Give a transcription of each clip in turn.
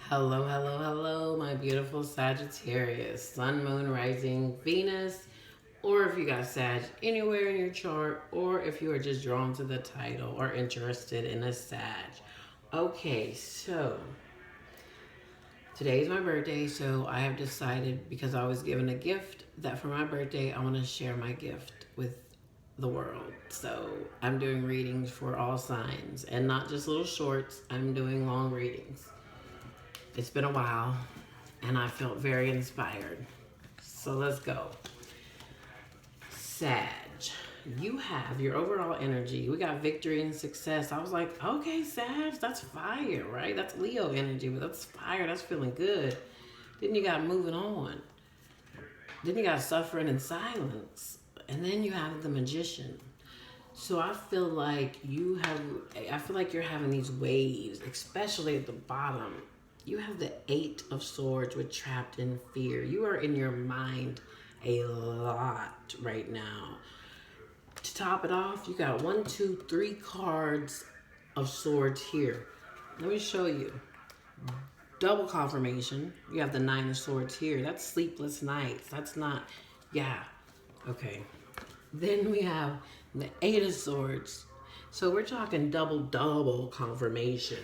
Hello, hello, hello, my beautiful Sagittarius, Sun, Moon, Rising, Venus, or if you got Sag anywhere in your chart, or if you are just drawn to the title or interested in a Sag. Okay, so today is my birthday, so I have decided, because I was given a gift, that for my birthday, I want to share my gift with the world. So I'm doing readings for all signs, and not just little shorts, I'm doing long readings. It's been a while, and I felt very inspired. So let's go. Sag, you have your overall energy. We got victory and success. I was like, okay, Sag, that's fire, right? That's Leo energy, but that's fire. That's feeling good. Then you got moving on. Then you got suffering in silence. And then you have the magician. So I feel like you're having these waves, especially at the bottom. You have the Eight of Swords with trapped in fear. You are in your mind a lot right now. To top it off, you got 1, 2, 3 cards of swords here. Let me show you. Double confirmation. You have the Nine of Swords here. That's sleepless nights. That's not, yeah. Okay. Then we have the Eight of Swords. So we're talking double confirmation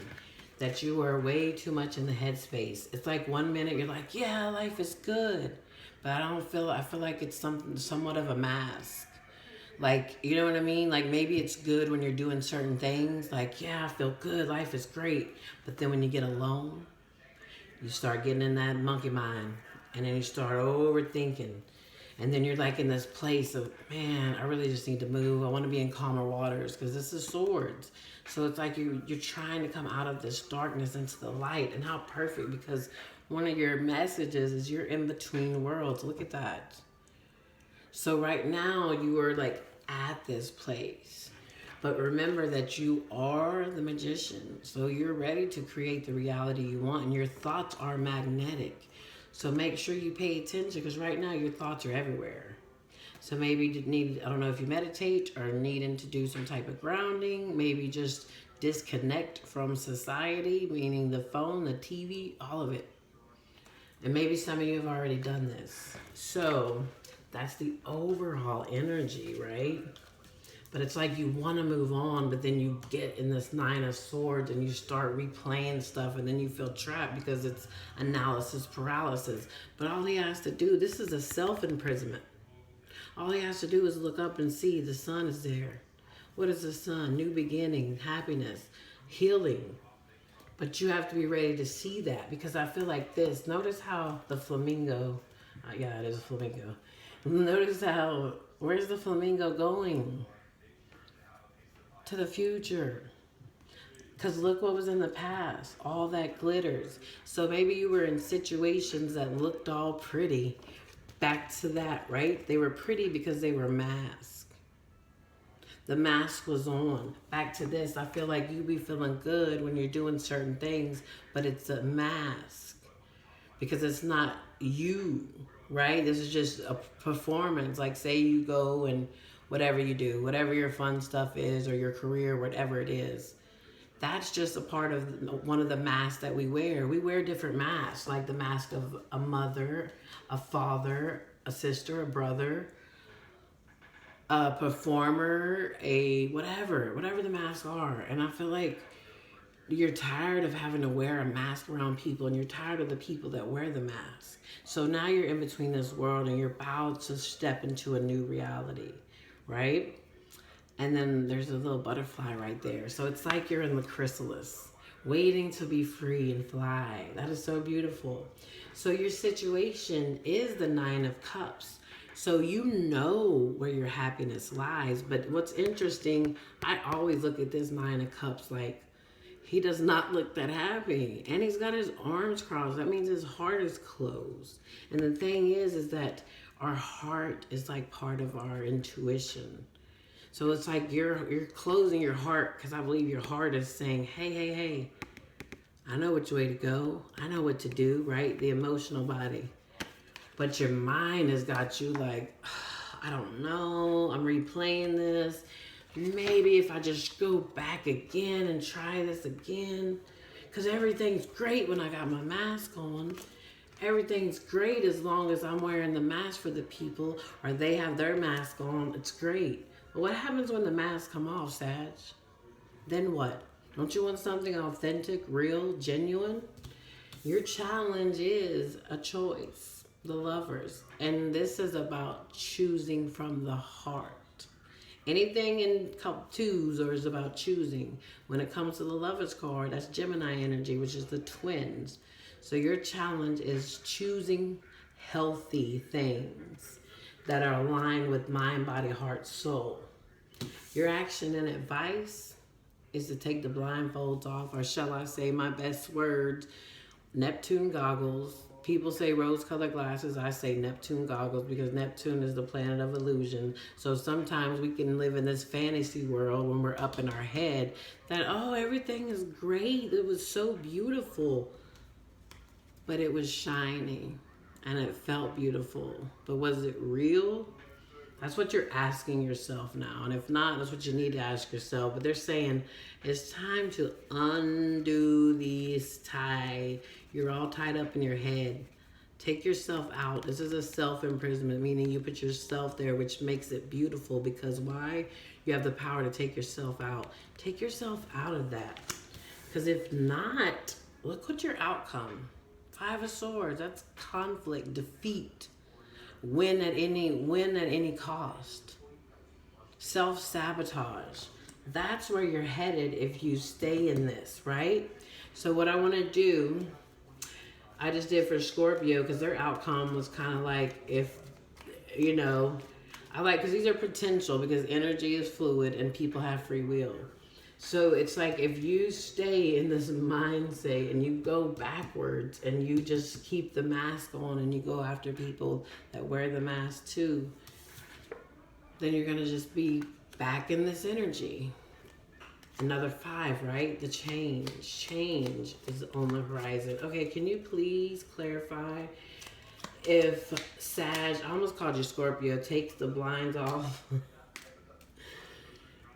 that you are way too much in the headspace. It's like 1 minute you're like, yeah, life is good. But I feel like it's somewhat of a mask. Like, you know what I mean? Like maybe it's good when you're doing certain things. Like, yeah, I feel good, life is great. But then when you get alone, you start getting in that monkey mind. And then you start overthinking. And then you're like in this place of, man, I really just need to move. I want to be in calmer waters because this is swords. So it's like you're trying to come out of this darkness into the light. And how perfect, because one of your messages is you're in between worlds. Look at that. So right now you are like at this place. But remember that you are the magician. So you're ready to create the reality you want. And your thoughts are magnetic. So make sure you pay attention because right now your thoughts are everywhere. So maybe you need, I don't know if you meditate or needing to do some type of grounding, maybe just disconnect from society, meaning the phone, the TV, all of it. And maybe some of you have already done this. So that's the overall energy, right? But it's like you want to move on, but then you get in this Nine of Swords and you start replaying stuff and then you feel trapped because it's analysis paralysis. But all he has to do, this is a self-imprisonment. All he has to do is look up and see the sun is there. What is the sun? New beginning, happiness, healing. But you have to be ready to see that because I feel like this. Notice how the flamingo, yeah, it is a flamingo. Notice how, where's the flamingo going? To the future. Because look what was in the past. All that glitters. So maybe you were in situations that looked all pretty. Back to that, right? They were pretty because they were masked. The mask was on. Back to this. I feel like you be feeling good when you're doing certain things, but it's a mask. Because it's not you, right? This is just a performance. Like say you go and whatever you do, whatever your fun stuff is or your career, whatever it is. That's just a part of one of the masks that we wear. We wear different masks, like the mask of a mother, a father, a sister, a brother, a performer, a whatever the masks are. And I feel like you're tired of having to wear a mask around people and you're tired of the people that wear the mask. So now you're in between this world and you're about to step into a new reality, right? And then there's a little butterfly right there. So it's like you're in the chrysalis, waiting to be free and fly. That is so beautiful. So your situation is the Nine of Cups. So you know where your happiness lies. But what's interesting, I always look at this Nine of Cups like, he does not look that happy. And he's got his arms crossed. That means his heart is closed. And the thing is that our heart is like part of our intuition. So it's like you're closing your heart because I believe your heart is saying, hey, I know which way to go. I know what to do, right? The emotional body. But your mind has got you like, I don't know. I'm replaying this. Maybe if I just go back again and try this again. Because everything's great when I got my mask on. Everything's great as long as I'm wearing the mask for the people or they have their mask on. It's great. But what happens when the masks come off, Sag? Then what? Don't you want something authentic, real, genuine? Your challenge is a choice, the lovers. And this is about choosing from the heart. Anything in twos or is about choosing. When it comes to the lovers card, that's Gemini energy, which is the twins. So your challenge is choosing healthy things that are aligned with mind, body, heart, soul. Your action and advice is to take the blindfolds off, or shall I say my best words, Neptune goggles. People say rose-colored glasses. I say Neptune goggles because Neptune is the planet of illusion. So sometimes we can live in this fantasy world when we're up in our head that, oh, everything is great. It was so beautiful. But it was shiny and it felt beautiful. But was it real? That's what you're asking yourself now. And if not, that's what you need to ask yourself. But they're saying it's time to undo these tie. You're all tied up in your head. Take yourself out. This is a self-imprisonment, meaning you put yourself there, which makes it beautiful. Because why? You have the power to take yourself out. Take yourself out of that. Because if not, look what your outcome. 5 of Swords, that's conflict, defeat, win at any cost, self-sabotage. That's where you're headed if you stay in this, right? So what I want to do, I just did for Scorpio because their outcome was kind of like, if, you know, I like, because these are potential because energy is fluid and people have free will. So it's like if you stay in this mindset and you go backwards and you just keep the mask on and you go after people that wear the mask too, then you're going to just be back in this energy. Another 5, right? The change. Change is on the horizon. Okay, can you please clarify if Sag, I almost called you Scorpio, takes the blinds off?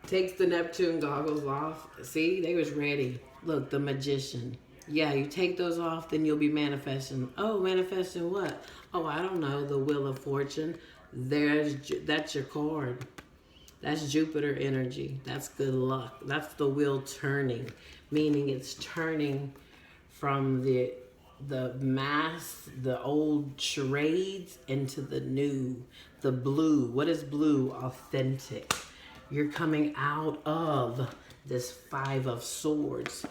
Takes the Neptune goggles off. See, they was ready. Look, the Magician. Yeah, you take those off, then you'll be manifesting. Oh, manifesting what? Oh, I don't know. The Wheel of Fortune. That's your card. That's Jupiter energy. That's good luck. That's the wheel turning, meaning it's turning from the mass, the old charades into the new, the blue. What is blue? Authentic. You're coming out of this 5 of Swords.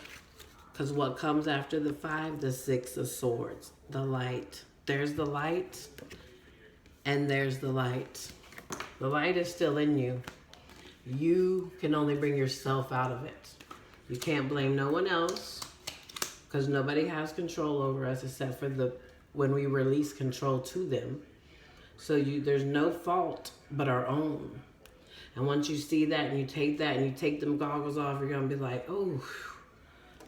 Because what comes after the 5? The 6 of Swords. The light. There's the light. And there's the light. The light is still in you. You can only bring yourself out of it. You can't blame no one else. Because nobody has control over us except for when we release control to them. So there's no fault but our own. And once you see that and you take them goggles off, you're going to be like, oh,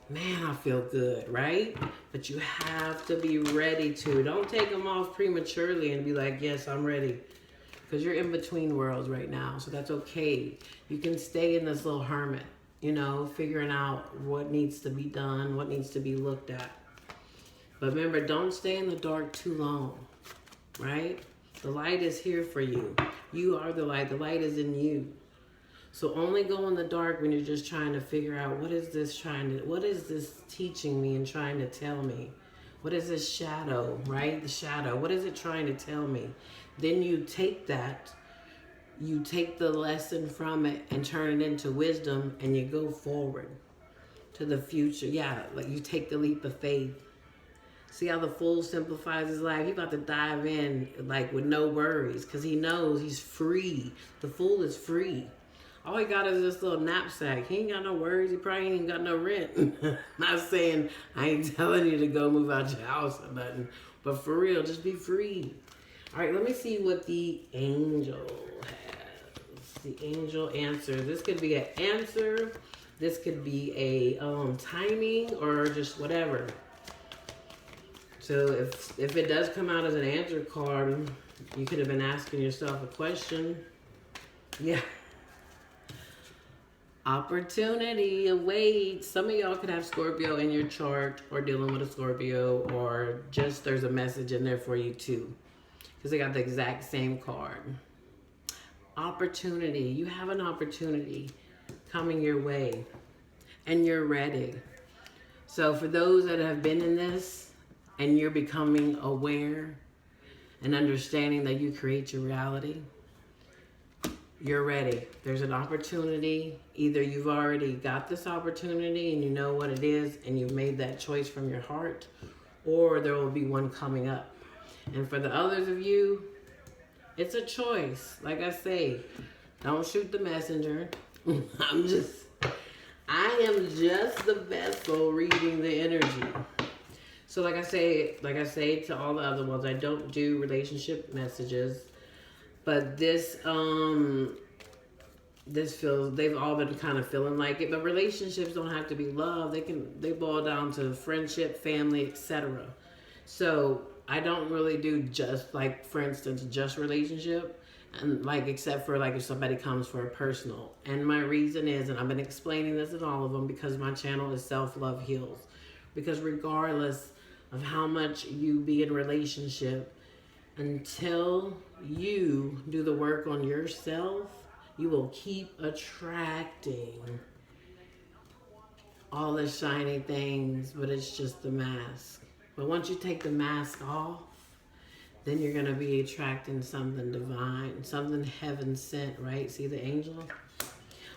man, I feel good, right? But you have to be ready to. Don't take them off prematurely and be like, yes, I'm ready. Because you're in between worlds right now, so that's okay. You can stay in this little hermit, you know, figuring out what needs to be done, what needs to be looked at. But remember, don't stay in the dark too long, right? The light is here for you. You are the light. The light is in you. So only go in the dark when you're just trying to figure out what is this teaching me and trying to tell me? What is this shadow, right? The shadow. What is it trying to tell me? Then you take that, you take the lesson from it and turn it into wisdom and you go forward to the future. Yeah, like you take the leap of faith. See how the fool simplifies his life? He's about to dive in like with no worries because he knows he's free. The fool is free. All he got is this little knapsack. He ain't got no worries. He probably ain't even got no rent. Not saying I ain't telling you to go move out your house or nothing. But for real, just be free. All right, let me see what the angel has. The angel answer. This could be an answer. This could be a timing or just whatever. So if it does come out as an answer card, you could have been asking yourself a question. Yeah. Opportunity awaits. Some of y'all could have Scorpio in your chart or dealing with a Scorpio, or just there's a message in there for you too. Because they got the exact same card. Opportunity. You have an opportunity coming your way and you're ready. So for those that have been in this and you're becoming aware and understanding that you create your reality, you're ready. There's an opportunity. Either you've already got this opportunity and you know what it is and you've made that choice from your heart, or there will be one coming up. And for the others of you, it's a choice. Like I say, don't shoot the messenger. I am just the vessel reading the energy. So like I say to all the other ones, I don't do relationship messages. But this feels, they've all been kind of feeling like it. But relationships don't have to be love. They boil down to friendship, family, etc. So I don't really do just, like, for instance, just relationship, and like, except for like if somebody comes for a personal. And my reason is, and I've been explaining this in all of them, because my channel is Self-Love Heals. Because regardless of how much you be in relationship, until you do the work on yourself, you will keep attracting all the shiny things, but it's just the mask. But once you take the mask off, then you're going to be attracting something divine, something heaven sent, right? See the angel?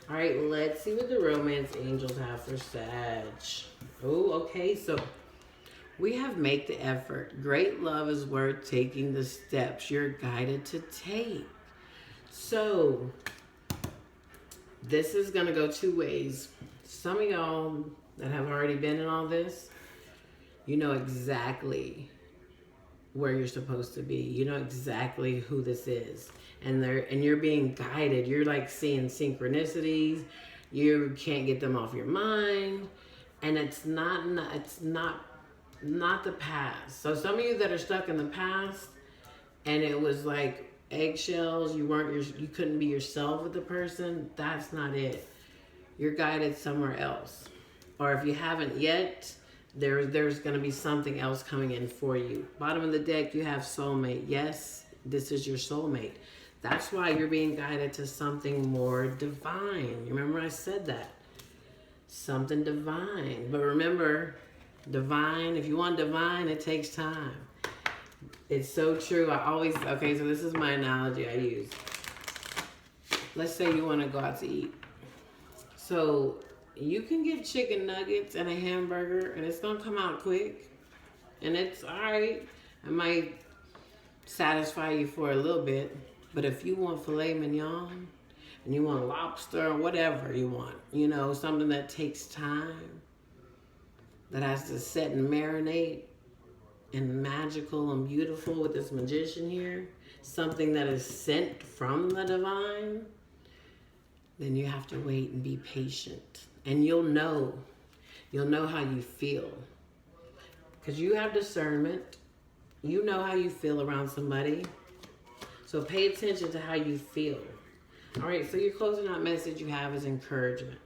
All right, let's see what the romance angels have for Sag. Oh, okay, so we have make the effort. Great love is worth taking the steps you're guided to take. So this is going to go two ways. Some of y'all that have already been in all this, you know exactly where you're supposed to be. You know exactly who this is. And you're being guided. You're like seeing synchronicities. You can't get them off your mind. And it's not the past. So some of you that are stuck in the past and it was like eggshells, you couldn't be yourself with the person, that's not it. You're guided somewhere else. Or if you haven't yet, there's going to be something else coming in for you. Bottom of the deck, you have soulmate. Yes, this is your soulmate. That's why you're being guided to something more divine. Remember I said that. Something divine. But remember, divine, if you want divine, it takes time. It's so true. Okay, so this is my analogy I use. Let's say you want to go out to eat. So you can get chicken nuggets and a hamburger and it's going to come out quick. And it's all right. It might satisfy you for a little bit. But if you want filet mignon and you want lobster or whatever you want, you know, something that takes time, that has to set and marinate and magical and beautiful with this magician here, something that is sent from the divine, then you have to wait and be patient. And you'll know how you feel. Because you have discernment. You know how you feel around somebody. So pay attention to how you feel. All right, so your closing out message you have is encouragement.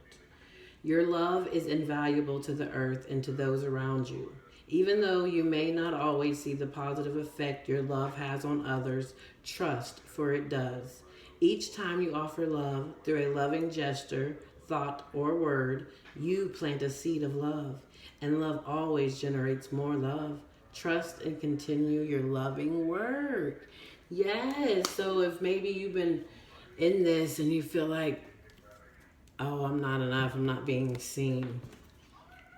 Your love is invaluable to the earth and to those around you. Even though you may not always see the positive effect your love has on others, trust, for it does. Each time you offer love through a loving gesture, thought, or word, you plant a seed of love. And love always generates more love. Trust and continue your loving work. Yes, so if maybe you've been in this and you feel like, oh, I'm not enough, I'm not being seen.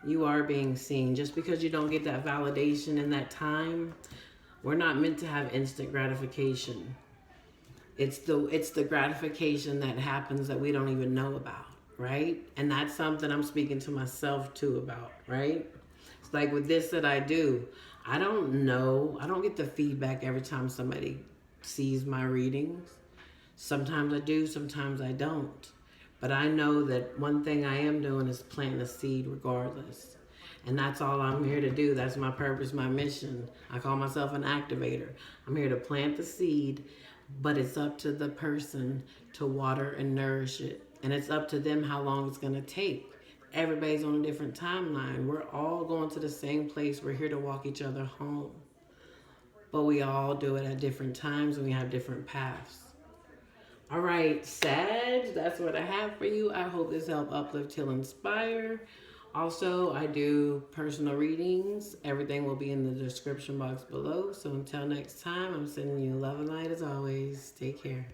You are being seen. Just because you don't get that validation in that time, we're not meant to have instant gratification. It's the gratification that happens that we don't even know about, right? And that's something I'm speaking to myself too about, right? It's like with this that I do, I don't know. I don't get the feedback every time somebody sees my readings. Sometimes I do, sometimes I don't. But I know that one thing I am doing is planting a seed regardless. And that's all I'm here to do. That's my purpose, my mission. I call myself an activator. I'm here to plant the seed, but it's up to the person to water and nourish it. And it's up to them how long it's going to take. Everybody's on a different timeline. We're all going to the same place. We're here to walk each other home. But we all do it at different times and we have different paths. All right, Sag, that's what I have for you. I hope this helped uplift, heal, inspire. Also, I do personal readings. Everything will be in the description box below. So until next time, I'm sending you love and light as always. Take care.